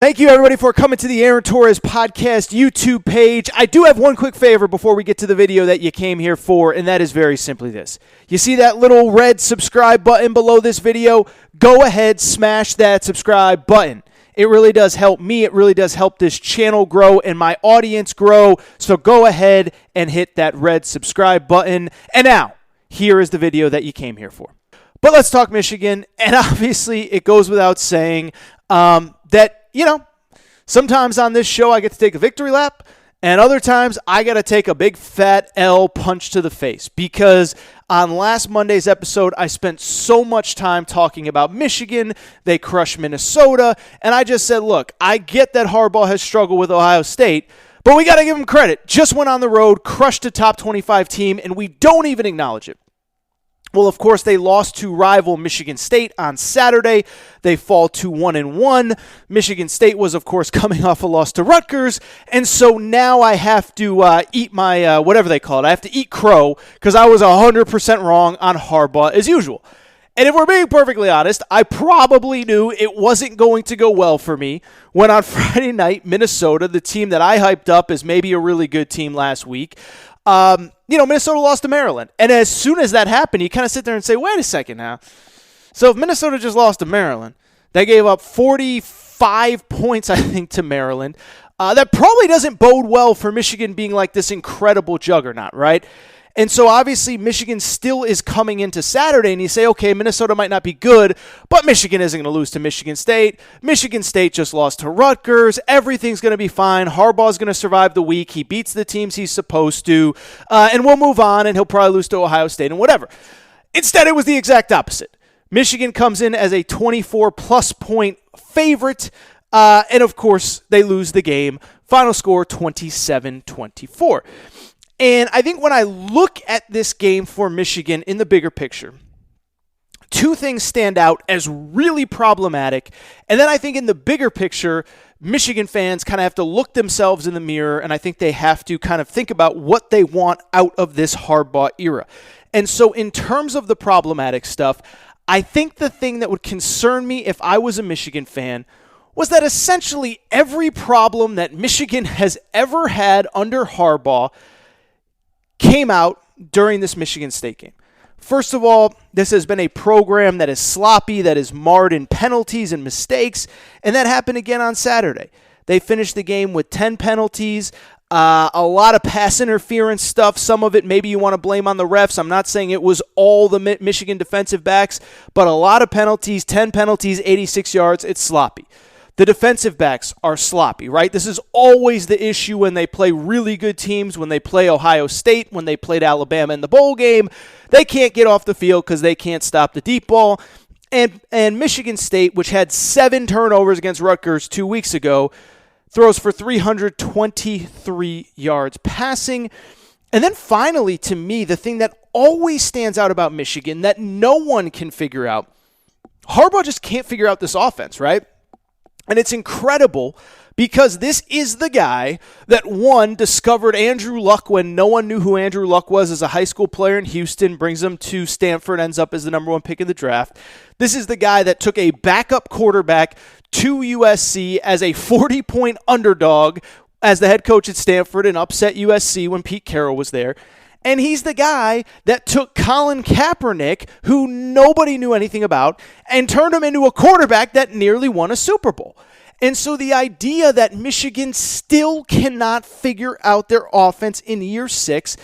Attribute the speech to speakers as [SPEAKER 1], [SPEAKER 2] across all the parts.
[SPEAKER 1] Thank you, everybody, for coming to the Aaron Torres Podcast YouTube page. I do have one quick favor before we get to the video that you came here for, and that is very simply this. You see that little red subscribe button below this video? Go ahead, smash that subscribe button. It really does help me. It really does help this channel grow and my audience grow. So go ahead and hit that red subscribe button. And now, here is the video that you came here for. But let's talk Michigan. And obviously, it goes without saying that, sometimes on this show I get to take a victory lap, and other times I got to take a big fat L punch to the face, because on last Monday's episode I spent so much time talking about Michigan. They crushed Minnesota, and I just said, look, I get that Harbaugh has struggled with Ohio State, but we got to give him credit. Just went on the road, crushed a top 25 team, and we don't even acknowledge it. Well, of course, they lost to rival Michigan State on Saturday. They fall to 1-1. Michigan State was, of course, coming off a loss to Rutgers. And so now I have to eat my, whatever they call it. I have to eat crow because I was 100% wrong on Harbaugh as usual. And if we're being perfectly honest, I probably knew it wasn't going to go well for me when on Friday night, Minnesota, the team that I hyped up as maybe a really good team last week, Minnesota lost to Maryland. And as soon as that happened, you kind of sit there and say, wait a second now. So if Minnesota just lost to Maryland, they gave up 45 points, I think, to Maryland. That probably doesn't bode well for Michigan being like this incredible juggernaut, right? And so obviously Michigan still is coming into Saturday, and you say, okay, Minnesota might not be good, but Michigan isn't going to lose to Michigan State. Michigan State just lost to Rutgers. Everything's going to be fine. Harbaugh's going to survive the week. He beats the teams he's supposed to, and we'll move on, and he'll probably lose to Ohio State and whatever. Instead, it was the exact opposite. Michigan comes in as a 24-plus point favorite, and of course, they lose the game. Final score, 27-24. And I think when I look at this game for Michigan in the bigger picture, two things stand out as really problematic. And then I think in the bigger picture, Michigan fans kind of have to look themselves in the mirror, and I think they have to kind of think about what they want out of this Harbaugh era. And so in terms of the problematic stuff, I think the thing that would concern me if I was a Michigan fan was that essentially every problem that Michigan has ever had under Harbaugh came out during this Michigan State game. First of all, this has been a program that is sloppy, that is marred in penalties and mistakes, and that happened again on Saturday. They finished the game with 10 penalties, a lot of pass interference stuff. Some of it maybe you want to blame on the refs. I'm not saying it was all the Michigan defensive backs, but a lot of penalties, 10 penalties, 86 yards. It's sloppy. The defensive backs are sloppy, right? This is always the issue when they play really good teams, when they play Ohio State, when they played Alabama in the bowl game. They can't get off the field because they can't stop the deep ball. And Michigan State, which had 7 turnovers against Rutgers 2 weeks ago, throws for 323 yards passing. And then finally, to me, the thing that always stands out about Michigan that no one can figure out, Harbaugh just can't figure out this offense, right? And it's incredible because this is the guy that, one, discovered Andrew Luck when no one knew who Andrew Luck was as a high school player in Houston, brings him to Stanford, ends up as the number 1 pick in the draft. This is the guy that took a backup quarterback to USC as a 40-point underdog as the head coach at Stanford and upset USC when Pete Carroll was there. And he's the guy that took Colin Kaepernick, who nobody knew anything about, and turned him into a quarterback that nearly won a Super Bowl. And so the idea that Michigan still cannot figure out their offense in year 6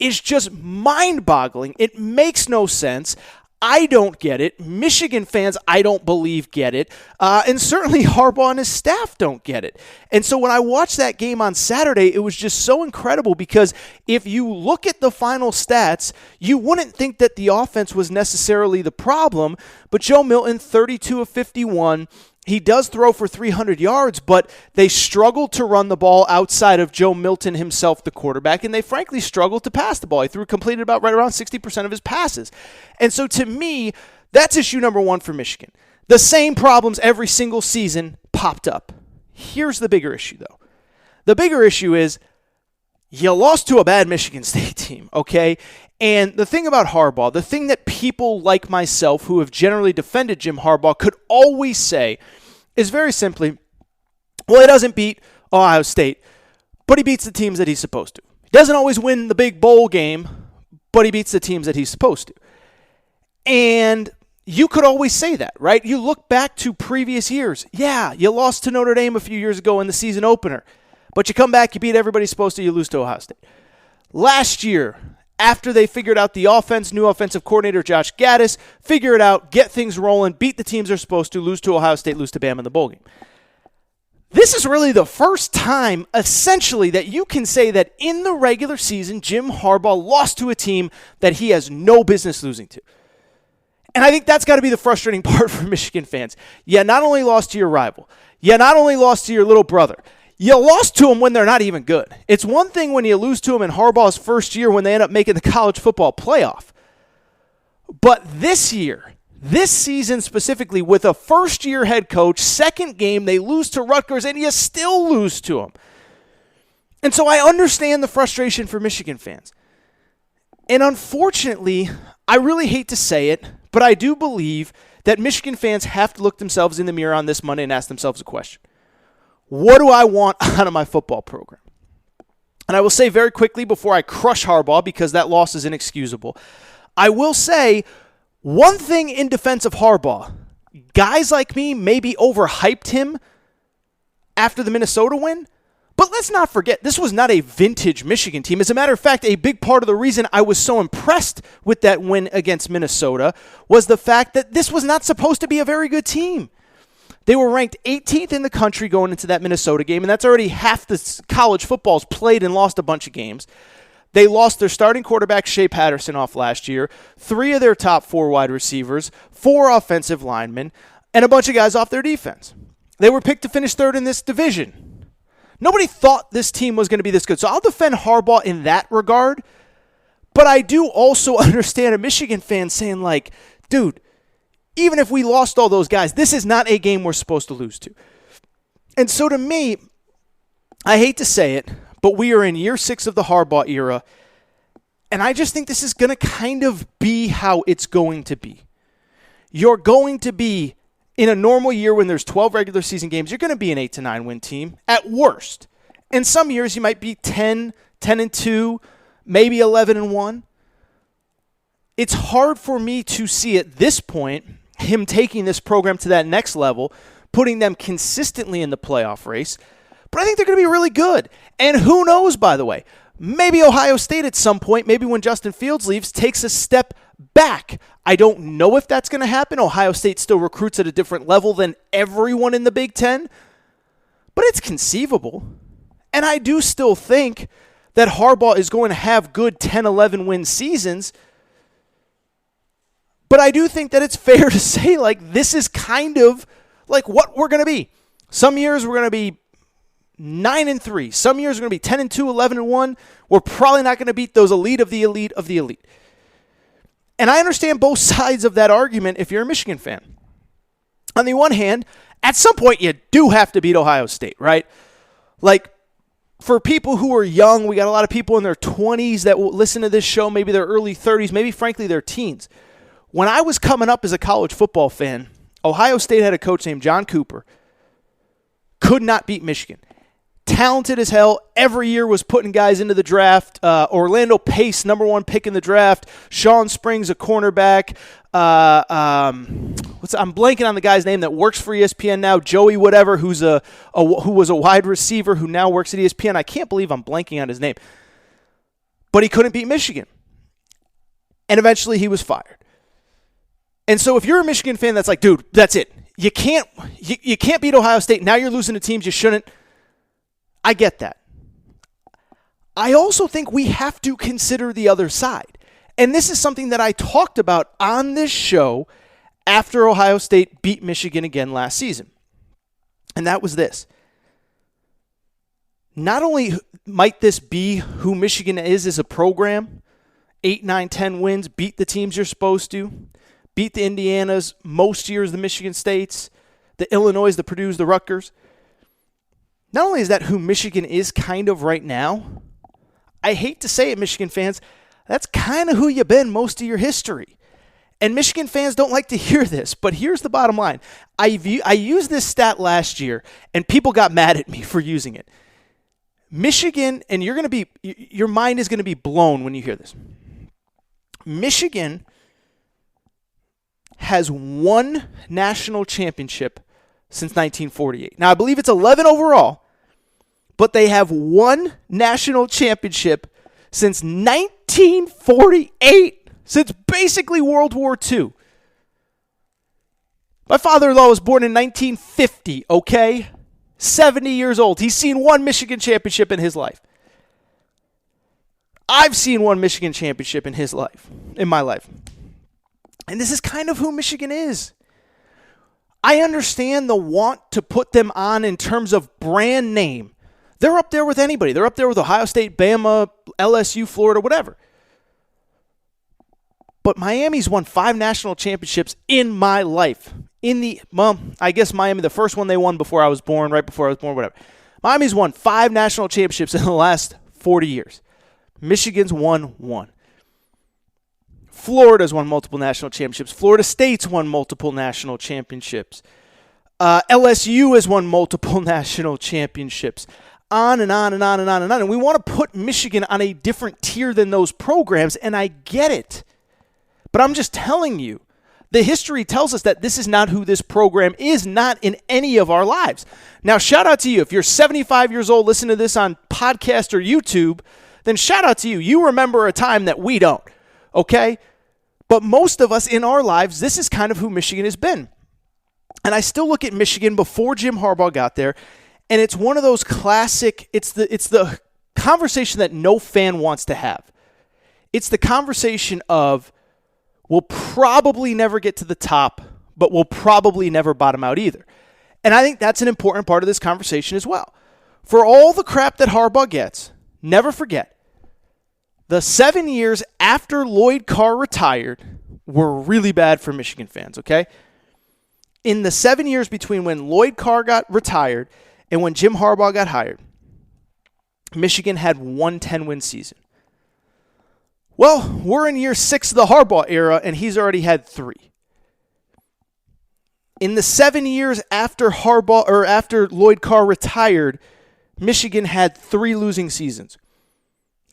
[SPEAKER 1] is just mind-boggling. It makes no sense. I don't get it. Michigan fans, I don't believe, get it. And certainly Harbaugh and his staff don't get it. And so when I watched that game on Saturday, it was just so incredible because if you look at the final stats, you wouldn't think that the offense was necessarily the problem. But Joe Milton, 32 of 51, he does throw for 300 yards, but they struggled to run the ball outside of Joe Milton himself, the quarterback, and they frankly struggled to pass the ball. He completed about right around 60% of his passes. And so to me, that's issue number 1 for Michigan. The same problems every single season popped up. Here's the bigger issue, though. The bigger issue is you lost to a bad Michigan State team, okay? And the thing about Harbaugh, the thing that people like myself who have generally defended Jim Harbaugh could always say is very simply, Well, he doesn't beat Ohio State, but he beats the teams that he's supposed to. He doesn't always win the big bowl game, but he beats the teams that he's supposed to. And you could always say that, right? You look back to previous years. Yeah, you lost to Notre Dame a few years ago in the season opener, but you come back, you beat everybody supposed to, you lose to Ohio State. Last year, after they figured out the offense, new offensive coordinator Josh Gaddis, figure it out, get things rolling, beat the teams they're supposed to, lose to Ohio State, lose to Bama in the bowl game. This is really the first time, essentially, that you can say that in the regular season, Jim Harbaugh lost to a team that he has no business losing to. And I think that's got to be the frustrating part for Michigan fans. You not only lost to your rival, you not only lost to your little brother, you lost to them when they're not even good. It's one thing when you lose to them in Harbaugh's first year when they end up making the college football playoff. But this year, this season specifically, with a first-year head coach, second game, they lose to Rutgers, and you still lose to them. And so I understand the frustration for Michigan fans. And unfortunately, I really hate to say it, but I do believe that Michigan fans have to look themselves in the mirror on this Monday and ask themselves a question. What do I want out of my football program? And I will say very quickly before I crush Harbaugh, because that loss is inexcusable, I will say one thing in defense of Harbaugh. Guys like me maybe overhyped him after the Minnesota win, but let's not forget, this was not a vintage Michigan team. As a matter of fact, a big part of the reason I was so impressed with that win against Minnesota was the fact that this was not supposed to be a very good team. They were ranked 18th in the country going into that Minnesota game, and that's already half the college football's played and lost a bunch of games. They lost their starting quarterback, Shea Patterson, off last year, 3 of their top 4 wide receivers, 4 offensive linemen, and a bunch of guys off their defense. They were picked to finish 3rd in this division. Nobody thought this team was going to be this good, so I'll defend Harbaugh in that regard, but I do also understand a Michigan fan saying, like, dude, even if we lost all those guys, this is not a game we're supposed to lose to. And so to me, I hate to say it, but we are in year 6 of the Harbaugh era, and I just think this is going to kind of be how it's going to be. You're going to be, in a normal year when there's 12 regular season games, you're going to be an 8-9 win team at worst. And some years you might be 10-2, maybe 11-1. It's hard for me to see at this point him taking this program to that next level, putting them consistently in the playoff race. But I think they're going to be really good. And who knows, by the way, maybe Ohio State at some point, maybe when Justin Fields leaves, takes a step back. I don't know if that's going to happen. Ohio State still recruits at a different level than everyone in the Big Ten. But it's conceivable. And I do still think that Harbaugh is going to have good 10-11 win seasons. But I do think that it's fair to say, like, this is kind of like what we're going to be. Some years we're going to be 9-3. Some years we're going to be 10-2, 11-1. We're probably not going to beat those elite of the elite of the elite. And I understand both sides of that argument if you're a Michigan fan. On the one hand, at some point you do have to beat Ohio State, right? Like, for people who are young, we got a lot of people in their 20s that will listen to this show, maybe their early 30s, maybe frankly their teens. When I was coming up as a college football fan, Ohio State had a coach named John Cooper. Could not beat Michigan. Talented as hell. Every year was putting guys into the draft. Orlando Pace, number 1 pick in the draft. Sean Springs, a cornerback. I'm blanking on the guy's name that works for ESPN now. Joey whatever, who was a wide receiver who now works at ESPN. I can't believe I'm blanking on his name. But he couldn't beat Michigan. And eventually he was fired. And so if you're a Michigan fan that's like, dude, that's it. You can't beat Ohio State. Now you're losing to teams you shouldn't. I get that. I also think we have to consider the other side. And this is something that I talked about on this show after Ohio State beat Michigan again last season. And that was this. Not only might this be who Michigan is as a program, 8, 9, 10 wins, beat the teams you're supposed to, beat the Indianas, most years the Michigan States, the Illinois, the Purdue's, the Rutgers. Not only is that who Michigan is kind of right now, I hate to say it, Michigan fans, that's kind of who you've been most of your history. And Michigan fans don't like to hear this, but here's the bottom line. I used this stat last year, and people got mad at me for using it. Michigan, and your mind is going to be blown when you hear this. Michigan has one national championship since 1948. Now, I believe it's 11 overall, but they have one national championship since 1948. Since basically World War II. My father-in-law was born in 1950, okay? 70 years old. He's seen one Michigan championship in his life. I've seen one Michigan championship in my life. And this is kind of who Michigan is. I understand the want to put them on in terms of brand name. They're up there with anybody. They're up there with Ohio State, Bama, LSU, Florida, whatever. But Miami's won 5 national championships in my life. I guess Miami, the first one they won before I was born, right before I was born, whatever. Miami's won 5 national championships in the last 40 years. Michigan's won 1. Florida's won multiple national championships. Florida State's won multiple national championships. LSU has won multiple national championships. On and on and on and on and on. And we want to put Michigan on a different tier than those programs, and I get it. But I'm just telling you, the history tells us that this is not who this program is, not in any of our lives. Now, shout out to you. If you're 75 years old, listening to this on podcast or YouTube, then shout out to you. You remember a time that we don't, okay? But most of us in our lives, this is kind of who Michigan has been. And I still look at Michigan before Jim Harbaugh got there, and it's one of those classic, it's the conversation that no fan wants to have. It's the conversation of, we'll probably never get to the top, but we'll probably never bottom out either. And I think that's an important part of this conversation as well. For all the crap that Harbaugh gets, never forget, the 7 years after Lloyd Carr retired were really bad for Michigan fans, okay? In the 7 years between when Lloyd Carr got retired and when Jim Harbaugh got hired, Michigan had one 10-win season. Well, we're in year 6 of the Harbaugh era, and he's already had 3. In the 7 years after after Lloyd Carr retired, Michigan had 3 losing seasons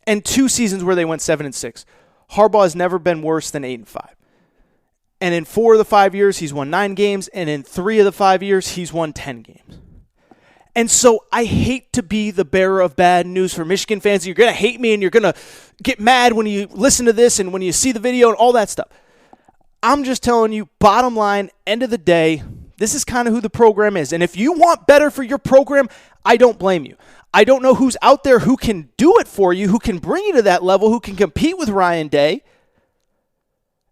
[SPEAKER 1] and 2 seasons where they went 7-6. Harbaugh has never been worse than 8-5. And in 4 of the 5 years, he's won 9 games, and in 3 of the 5 years, he's won 10 games. And so I hate to be the bearer of bad news for Michigan fans. You're going to hate me and you're going to get mad when you listen to this and when you see the video and all that stuff. I'm just telling you, bottom line, end of the day, this is kind of who the program is. And if you want better for your program, I don't blame you. I don't know who's out there who can do it for you, who can bring you to that level, who can compete with Ryan Day.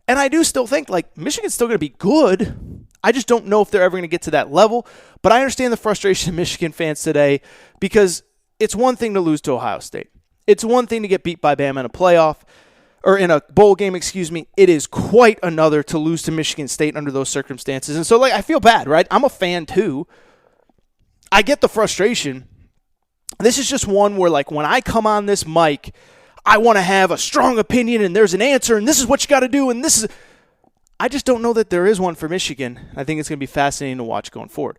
[SPEAKER 1] And I do still think, Michigan's still going to be good. I just don't know if they're ever going to get to that level. But I understand the frustration of Michigan fans today because it's one thing to lose to Ohio State. It's one thing to get beat by Bama in a playoff or in a bowl game, It is quite another to lose to Michigan State under those circumstances. And so, I feel bad, right? I'm a fan too. I get the frustration. This is just one where, when I come on this mic, I want to have a strong opinion and there's an answer and this is what you got to do and this is... I just don't know that there is one for Michigan. I think it's going to be fascinating to watch going forward.